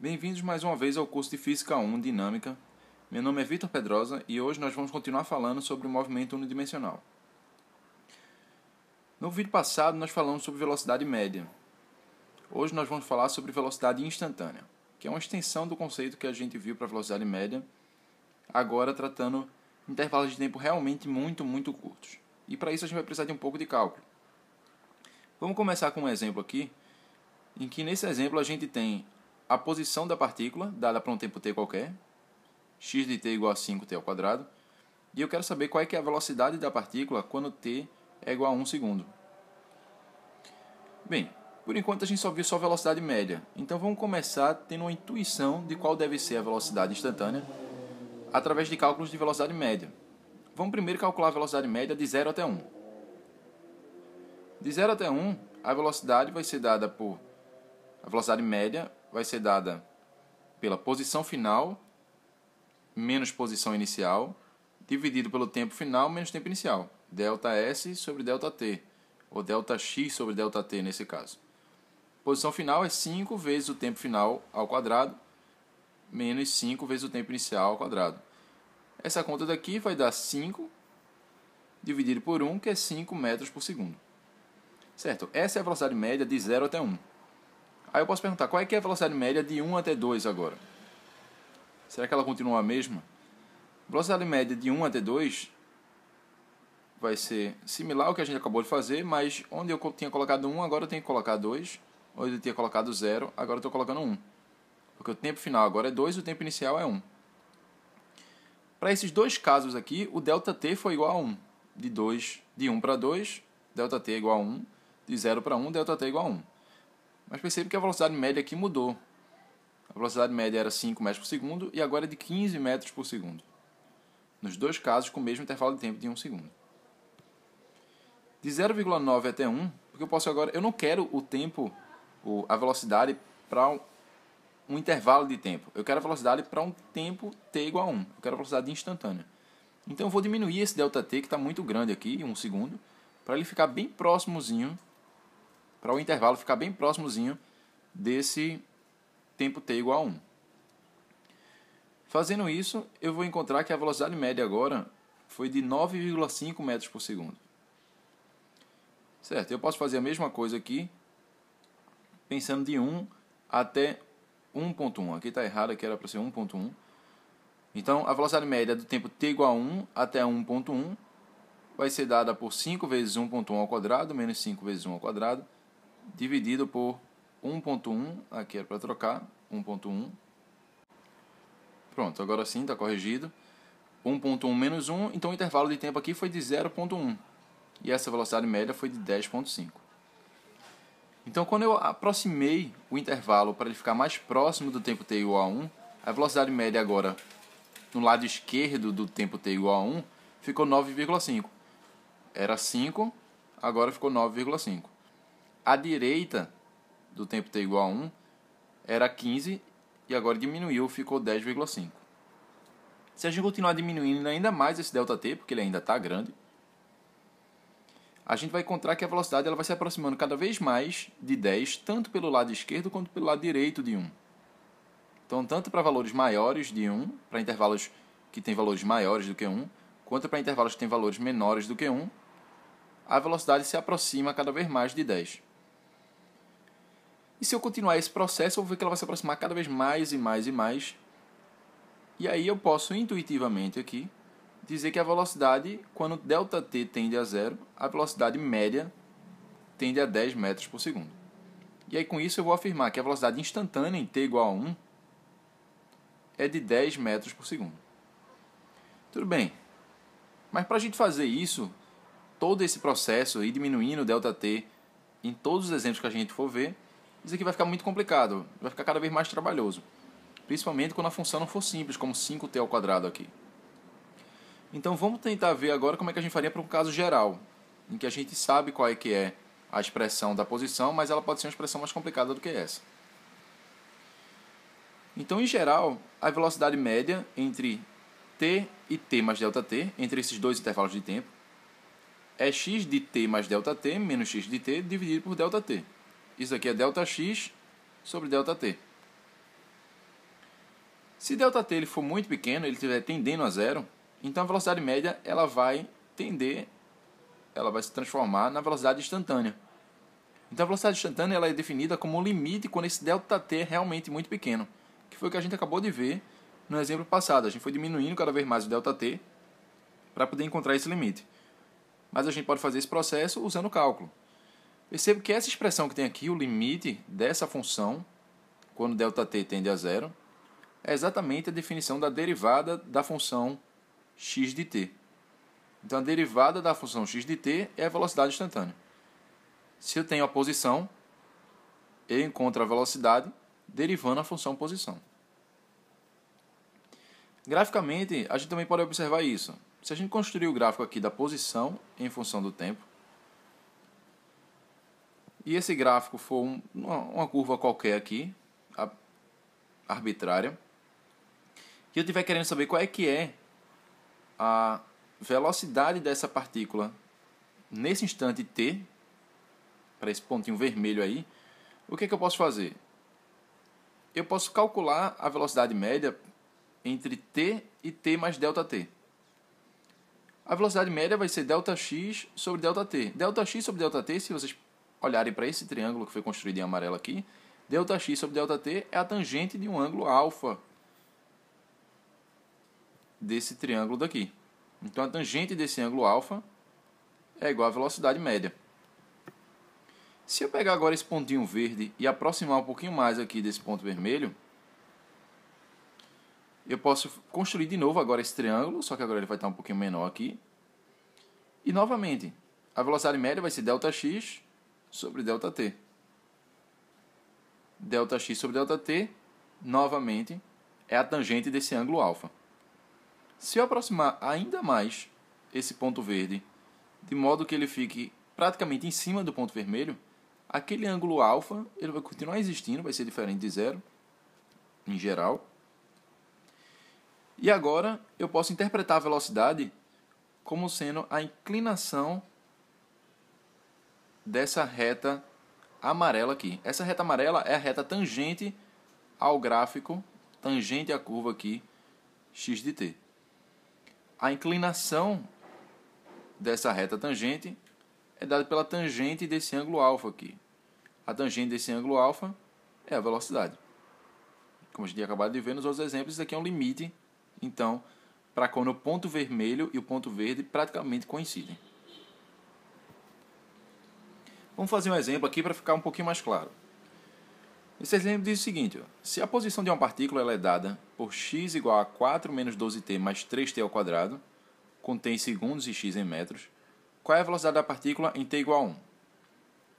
Bem-vindos mais uma vez ao curso de Física 1 Dinâmica. Meu nome é Vitor Pedrosa e hoje nós vamos continuar falando sobre o movimento unidimensional. No vídeo passado nós falamos sobre velocidade média. Hoje nós vamos falar sobre velocidade instantânea, que é uma extensão do conceito que a gente viu para velocidade média, agora tratando intervalos de tempo realmente muito curtos. E para isso a gente vai precisar de um pouco de cálculo. Vamos começar com um exemplo aqui, em que nesse exemplo a gente tem a posição da partícula, dada para um tempo t qualquer, x de t igual a 5t ao quadrado, e eu quero saber qual é que é a velocidade da partícula quando t é igual a 1 segundo. Bem, por enquanto a gente só viu só a velocidade média, então vamos começar tendo uma intuição de qual deve ser a velocidade instantânea através de cálculos de velocidade média. Vamos primeiro calcular a velocidade média de 0 até 1. De 0 até 1, a velocidade vai ser dada por... A velocidade média vai ser dada pela posição final menos posição inicial, dividido pelo tempo final menos tempo inicial. Δs sobre ΔT, ou Δx sobre ΔT nesse caso. Posição final é 5 vezes o tempo final ao quadrado, menos 5 vezes o tempo inicial ao quadrado. Essa conta daqui vai dar 5 dividido por 1, que é 5 metros por segundo. Certo? Essa é a velocidade média de 0 até 1. Aí eu posso perguntar, qual é que é a velocidade média de 1 até 2 agora? Será que ela continua a mesma? A velocidade média de 1 até 2 vai ser similar ao que a gente acabou de fazer, mas onde eu tinha colocado 1, agora eu tenho que colocar 2. Onde eu tinha colocado 0, agora eu estou colocando 1. Porque o tempo final agora é 2 e o tempo inicial é 1. Para esses dois casos aqui, o ΔT foi igual a 1. De 1 para 2, ΔT é igual a 1. De 0 para 1, ΔT é igual a 1. Mas percebe que a velocidade média aqui mudou. A velocidade média era 5 metros por segundo e agora é de 15 metros por segundo. Nos dois casos com o mesmo intervalo de tempo de 1 segundo. De 0,9 até 1, porque eu posso agora... Eu não quero o tempo, a velocidade para um intervalo de tempo. Eu quero a velocidade para um tempo t igual a 1. Eu quero a velocidade instantânea. Então eu vou diminuir esse ΔT, que está muito grande aqui, 1 segundo, para ele ficar bem próximozinho, para o intervalo ficar bem próximozinho desse tempo t igual a 1. Fazendo isso, eu vou encontrar que a velocidade média agora foi de 9,5 metros por segundo. Certo, eu posso fazer a mesma coisa aqui, pensando de 1 até 1.1. Aqui está errado, aqui era para ser 1.1. Então, a velocidade média do tempo t igual a 1 até 1.1 vai ser dada por 5 vezes 1.1 ao quadrado, menos 5 vezes 1 ao quadrado, dividido por 1.1, aqui era para trocar, 1.1. Pronto, agora sim, está corrigido. 1.1 menos 1, então o intervalo de tempo aqui foi de 0.1. E essa velocidade média foi de 10.5. Então, quando eu aproximei o intervalo para ele ficar mais próximo do tempo t igual a 1, a velocidade média agora, no lado esquerdo do tempo t igual a 1, ficou 9,5. Era 5, agora ficou 9,5. À direita do tempo t igual a 1 era 15 e agora diminuiu, ficou 10,5. Se a gente continuar diminuindo ainda mais esse ΔT, porque ele ainda está grande, a gente vai encontrar que a velocidade ela vai se aproximando cada vez mais de 10, tanto pelo lado esquerdo quanto pelo lado direito de 1. Então, tanto para valores maiores de 1, para intervalos que têm valores maiores do que 1, quanto para intervalos que têm valores menores do que 1, a velocidade se aproxima cada vez mais de 10. E se eu continuar esse processo, eu vou ver que ela vai se aproximar cada vez mais e mais e mais. E aí eu posso intuitivamente aqui dizer que a velocidade, quando ΔT tende a 0, a velocidade média tende a 10 metros por segundo. E aí com isso eu vou afirmar que a velocidade instantânea em t igual a 1 é de 10 metros por segundo. Tudo bem, mas para a gente fazer isso, todo esse processo, ir diminuindo o ΔT em todos os exemplos que a gente for ver, isso aqui vai ficar muito complicado, vai ficar cada vez mais trabalhoso. Principalmente quando a função não for simples, como 5t ao quadrado aqui. Então vamos tentar ver agora como é que a gente faria para um caso geral, em que a gente sabe qual é que é a expressão da posição, mas ela pode ser uma expressão mais complicada do que essa. Então, em geral, a velocidade média entre t e t mais ΔT, entre esses dois intervalos de tempo, é x de t mais ΔT menos x de t dividido por ΔT. Isso aqui é Δx sobre ΔT. Se ΔT ele for muito pequeno, ele estiver tendendo a zero, então a velocidade média ela vai se transformar na velocidade instantânea. Então a velocidade instantânea ela é definida como um limite quando esse ΔT é realmente muito pequeno, que foi o que a gente acabou de ver no exemplo passado. A gente foi diminuindo cada vez mais o ΔT para poder encontrar esse limite. Mas a gente pode fazer esse processo usando o cálculo. Perceba que essa expressão que tem aqui, o limite dessa função, quando ΔT tende a zero, é exatamente a definição da derivada da função x de t. Então, a derivada da função x de t é a velocidade instantânea. Se eu tenho a posição, eu encontro a velocidade derivando a função posição. Graficamente, a gente também pode observar isso. Se a gente construir o gráfico aqui da posição em função do tempo, e esse gráfico for uma curva qualquer aqui, arbitrária, e eu estiver querendo saber qual é que é a velocidade dessa partícula nesse instante t, para esse pontinho vermelho aí, o que é que eu posso fazer? Eu posso calcular a velocidade média entre t e t mais ΔT. A velocidade média vai ser ΔX sobre ΔT. ΔX sobre ΔT, se vocês olharem para esse triângulo que foi construído em amarelo aqui, ΔX sobre ΔT é a tangente de um ângulo alfa desse triângulo daqui. Então, a tangente desse ângulo alfa é igual à velocidade média. Se eu pegar agora esse pontinho verde e aproximar um pouquinho mais aqui desse ponto vermelho, eu posso construir de novo agora esse triângulo, só que agora ele vai estar um pouquinho menor aqui. E, novamente, a velocidade média vai ser ΔX sobre ΔT. ΔX sobre ΔT, novamente, é a tangente desse ângulo alfa. Se eu aproximar ainda mais esse ponto verde, de modo que ele fique praticamente em cima do ponto vermelho, aquele ângulo alfa ele vai continuar existindo, vai ser diferente de zero, em geral. E agora eu posso interpretar a velocidade como sendo a inclinação dessa reta amarela aqui. Essa reta amarela é a reta tangente ao gráfico, tangente à curva aqui, x de t. A inclinação dessa reta tangente é dada pela tangente desse ângulo alfa aqui. A tangente desse ângulo alfa é a velocidade. Como a gente tinha acabado de ver nos outros exemplos, isso aqui é um limite, então, para quando o ponto vermelho e o ponto verde praticamente coincidem. Vamos fazer um exemplo aqui para ficar um pouquinho mais claro. Esse exemplo diz o seguinte: se a posição de uma partícula ela é dada por x igual a 4 menos 12t mais 3t ao quadrado, com t em segundos e x em metros, qual é a velocidade da partícula em t igual a 1?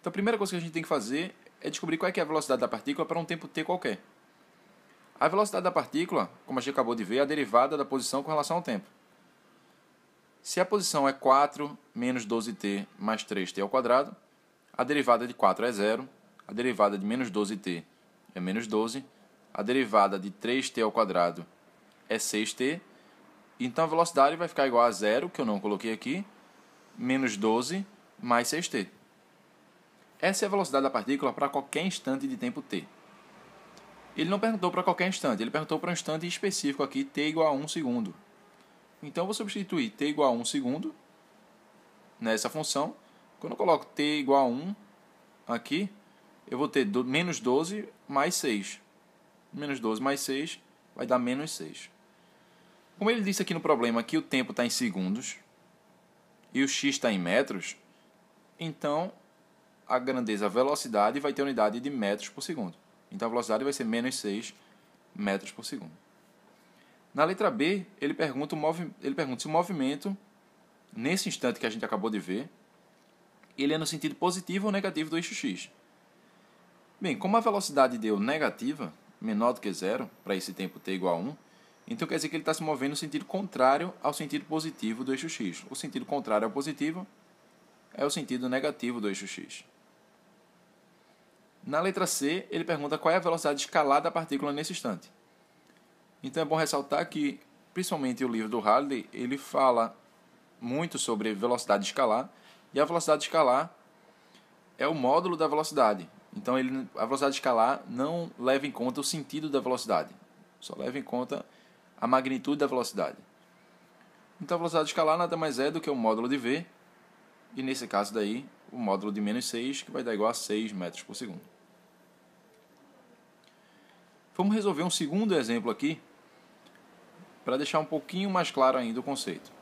Então, a primeira coisa que a gente tem que fazer é descobrir qual é a velocidade da partícula para um tempo t qualquer. A velocidade da partícula, como a gente acabou de ver, é a derivada da posição com relação ao tempo. Se a posição é 4 menos 12t mais 3t ao quadrado, a derivada de 4 é 0, a derivada de menos 12t é menos 12, a derivada de 3t ao quadrado é 6t, então a velocidade vai ficar igual a 0, que eu não coloquei aqui, menos 12 mais 6t. Essa é a velocidade da partícula para qualquer instante de tempo t. Ele não perguntou para qualquer instante, ele perguntou para um instante específico aqui, t igual a 1 segundo. Então eu vou substituir t igual a 1 segundo nessa função. Quando eu coloco t igual a 1 aqui, eu vou ter menos 12 mais 6. Menos 12 mais 6 vai dar menos 6. Como ele disse aqui no problema que o tempo está em segundos e o x está em metros, então a grandeza, a velocidade, vai ter unidade de metros por segundo. Então a velocidade vai ser menos 6 metros por segundo. Na letra B, ele pergunta se o movimento, nesse instante que a gente acabou de ver, ele é no sentido positivo ou negativo do eixo x. Bem, como a velocidade deu negativa, menor do que zero, para esse tempo t igual a 1, então quer dizer que ele está se movendo no sentido contrário ao sentido positivo do eixo x. O sentido contrário ao positivo é o sentido negativo do eixo x. Na letra C, ele pergunta qual é a velocidade escalar da partícula nesse instante. Então é bom ressaltar que, principalmente o livro do Halliday, ele fala muito sobre velocidade escalar, e a velocidade escalar é o módulo da velocidade. Então a velocidade escalar não leva em conta o sentido da velocidade. só leva em conta a magnitude da velocidade. Então a velocidade escalar nada mais é do que o módulo de v, e nesse caso daí, o módulo de menos 6, que vai dar igual a 6 metros por segundo. Vamos resolver um segundo exemplo aqui, para deixar um pouquinho mais claro ainda o conceito.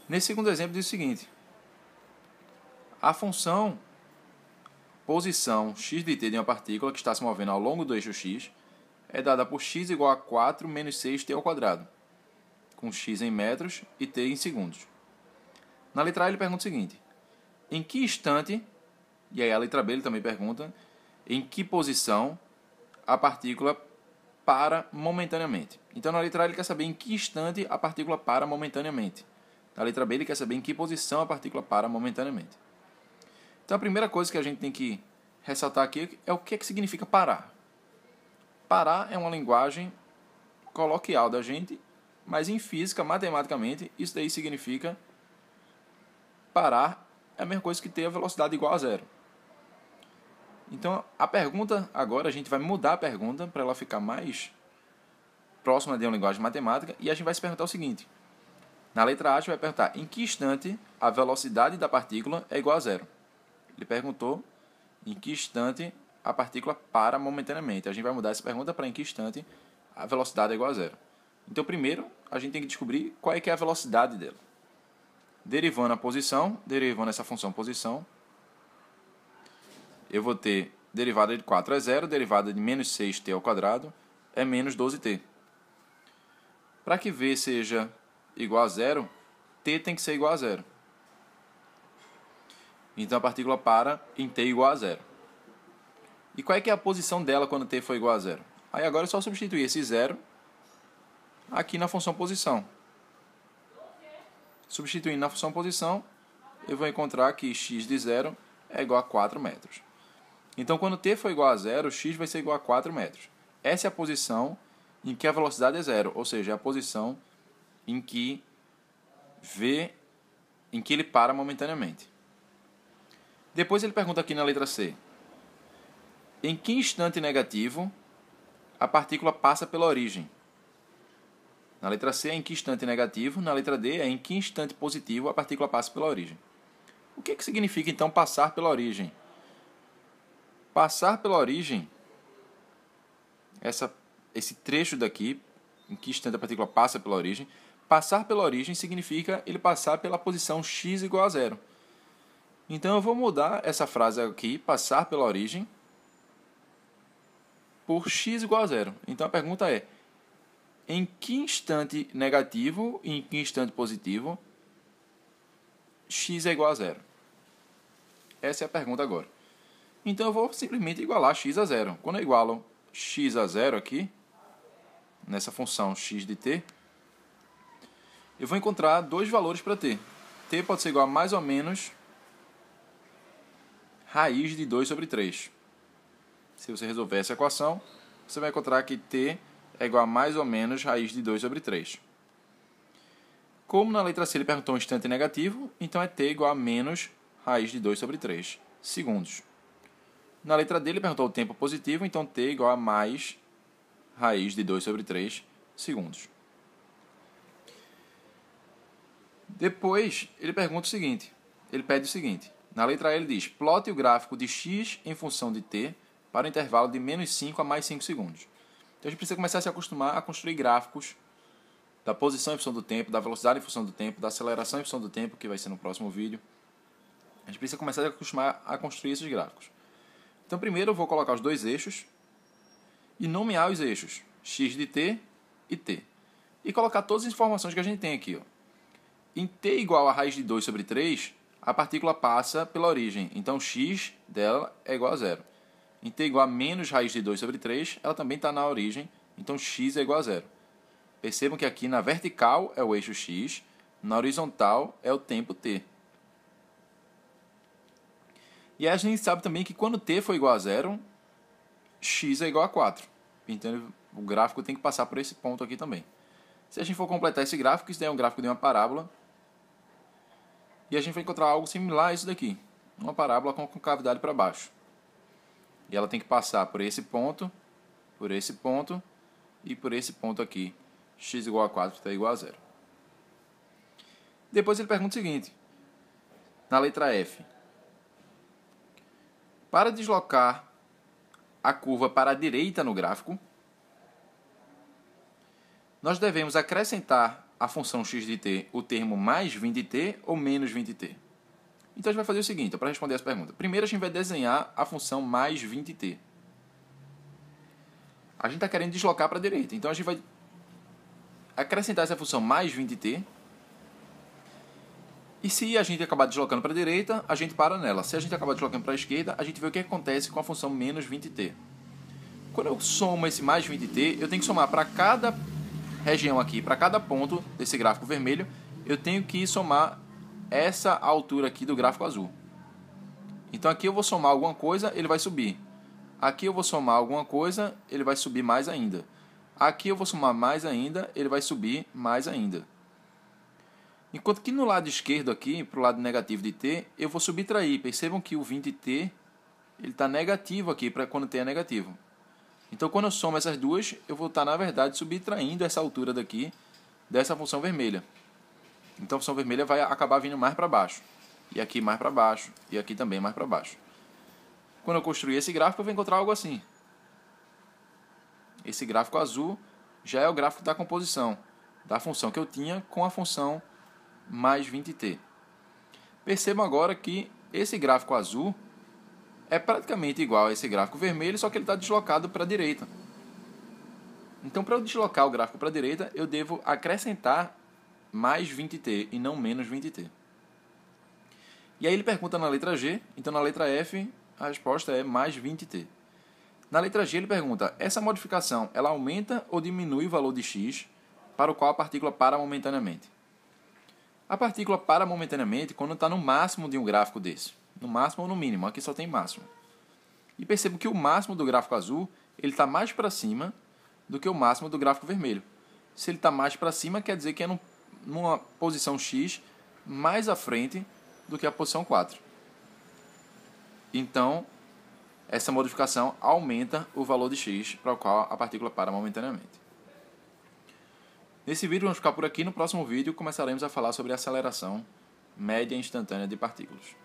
Nesse segundo exemplo diz o seguinte: a função posição x de t de uma partícula que está se movendo ao longo do eixo x é dada por x igual a 4 menos 6t ao quadrado, com x em metros e t em segundos. Na letra A ele pergunta o seguinte: em que instante, e aí a letra B ele também pergunta, em que posição a partícula para momentaneamente. Então na letra A ele quer saber em que instante a partícula para momentaneamente. Na letra B ele quer saber em que posição a partícula para momentaneamente. Então a primeira coisa que a gente tem que ressaltar aqui é o que significa parar. Parar é uma linguagem coloquial da gente, mas em física, matematicamente, isso daí significa parar é a mesma coisa que ter a velocidade igual a zero. Então a pergunta agora, a gente vai mudar a pergunta para ela ficar mais próxima de uma linguagem matemática, e a gente vai se perguntar o seguinte: na letra A a gente vai perguntar em que instante a velocidade da partícula é igual a zero. Ele perguntou em que instante a partícula para momentaneamente. A gente vai mudar essa pergunta para em que instante a velocidade é igual a zero. Então, primeiro, a gente tem que descobrir qual é que é a velocidade dela. Derivando a posição, derivando essa função posição, eu vou ter derivada de 4 é zero, derivada de menos 6t ao quadrado é menos 12t. Para que v seja igual a zero, t tem que ser igual a zero. Então a partícula para em t igual a zero. E qual é que é a posição dela quando t for igual a zero? Aí agora é só substituir esse zero aqui na função posição. Substituindo na função posição, eu vou encontrar que x de zero é igual a 4 metros. Então quando t for igual a zero, x vai ser igual a 4 metros. Essa é a posição em que a velocidade é zero, ou seja, é a posição em que ele para momentaneamente. Depois ele pergunta aqui na letra C: em que instante negativo a partícula passa pela origem? Na letra C é em que instante negativo, na letra D é em que instante positivo a partícula passa pela origem. O que significa então passar pela origem? Passar pela origem, esse trecho daqui, em que instante a partícula passa pela origem, passar pela origem significa ele passar pela posição x igual a zero. Então eu vou mudar essa frase aqui, passar pela origem, por x igual a zero. Então a pergunta é: em que instante negativo e em que instante positivo x é igual a zero? Essa é a pergunta agora. Então eu vou simplesmente igualar x a zero. Quando eu igualo x a zero aqui, nessa função x de t, eu vou encontrar dois valores para t. T pode ser igual a mais ou menos raiz de 2 sobre 3. Se você resolver essa equação, você vai encontrar que t é igual a mais ou menos raiz de 2 sobre 3. Como na letra C ele perguntou um instante negativo, então é t igual a menos raiz de 2 sobre 3 segundos. Na letra D ele perguntou o tempo positivo, então t igual a mais raiz de 2 sobre 3 segundos. Depois ele pergunta o seguinte, ele pede o seguinte: na letra A ele diz: plote o gráfico de x em função de t para o intervalo de menos 5 a mais 5 segundos. Então a gente precisa começar a se acostumar a construir gráficos da posição em função do tempo, da velocidade em função do tempo, da aceleração em função do tempo, que vai ser no próximo vídeo. A gente precisa começar a acostumar a construir esses gráficos. Então primeiro eu vou colocar os dois eixos e nomear os eixos x de t e t. E colocar todas as informações que a gente tem aqui. Em t igual a raiz de 2 sobre 3, a partícula passa pela origem. Então x dela é igual a zero. Em t igual a menos raiz de 2 sobre 3, ela também está na origem. Então x é igual a zero. Percebam que aqui na vertical é o eixo x, na horizontal é o tempo t. E a gente sabe também que quando t for igual a zero, x é igual a 4. Então o gráfico tem que passar por esse ponto aqui também. Se a gente for completar esse gráfico, isso daí é um gráfico de uma parábola. E a gente vai encontrar algo similar a isso daqui. Uma parábola com concavidade para baixo. E ela tem que passar por esse ponto, e por esse ponto aqui, x igual a 4 está igual a 0. Depois ele pergunta o seguinte, na letra F. Para deslocar a curva para a direita no gráfico, nós devemos acrescentar à função x de t o termo mais 20t ou menos 20t. Então a gente vai fazer o seguinte, para responder essa pergunta. Primeiro a gente vai desenhar a função mais 20t. A gente está querendo deslocar para a direita, então a gente vai acrescentar essa função mais 20t. E se a gente acabar deslocando para a direita, a gente para nela. Se a gente acabar deslocando para a esquerda, a gente vê o que acontece com a função menos 20t. Quando eu somo esse mais 20t, eu tenho que somar para cada região aqui, para cada ponto desse gráfico vermelho, eu tenho que somar essa altura aqui do gráfico azul. Então aqui eu vou somar alguma coisa, ele vai subir. Aqui eu vou somar alguma coisa, ele vai subir mais ainda. Aqui eu vou somar mais ainda, ele vai subir mais ainda. Enquanto que no lado esquerdo aqui, para o lado negativo de t, eu vou subtrair. Percebam que o 20t está negativo aqui, para quando t é negativo. Então quando eu somo essas duas, eu vou estar na verdade subtraindo essa altura daqui dessa função vermelha. Então a função vermelha vai acabar vindo mais para baixo. E aqui mais para baixo, e aqui também mais para baixo. Quando eu construir esse gráfico, eu vou encontrar algo assim. Esse gráfico azul já é o gráfico da composição da função que eu tinha com a função mais 20t. Percebam agora que esse gráfico azul é praticamente igual a esse gráfico vermelho, só que ele está deslocado para a direita. Então, para eu deslocar o gráfico para a direita, eu devo acrescentar mais 20t e não menos 20t. E aí ele pergunta na letra G, então na letra F a resposta é mais 20t. Na letra G ele pergunta, essa modificação ela aumenta ou diminui o valor de x para o qual a partícula para momentaneamente? A partícula para momentaneamente quando está no máximo de um gráfico desse. No máximo ou no mínimo, aqui só tem máximo. E percebo que o máximo do gráfico azul ele está mais para cima do que o máximo do gráfico vermelho. Se ele está mais para cima, quer dizer que é numa posição x mais à frente do que a posição 4. Então, essa modificação aumenta o valor de x para o qual a partícula para momentaneamente. Nesse vídeo vamos ficar por aqui. No próximo vídeo começaremos a falar sobre a aceleração média instantânea de partículas.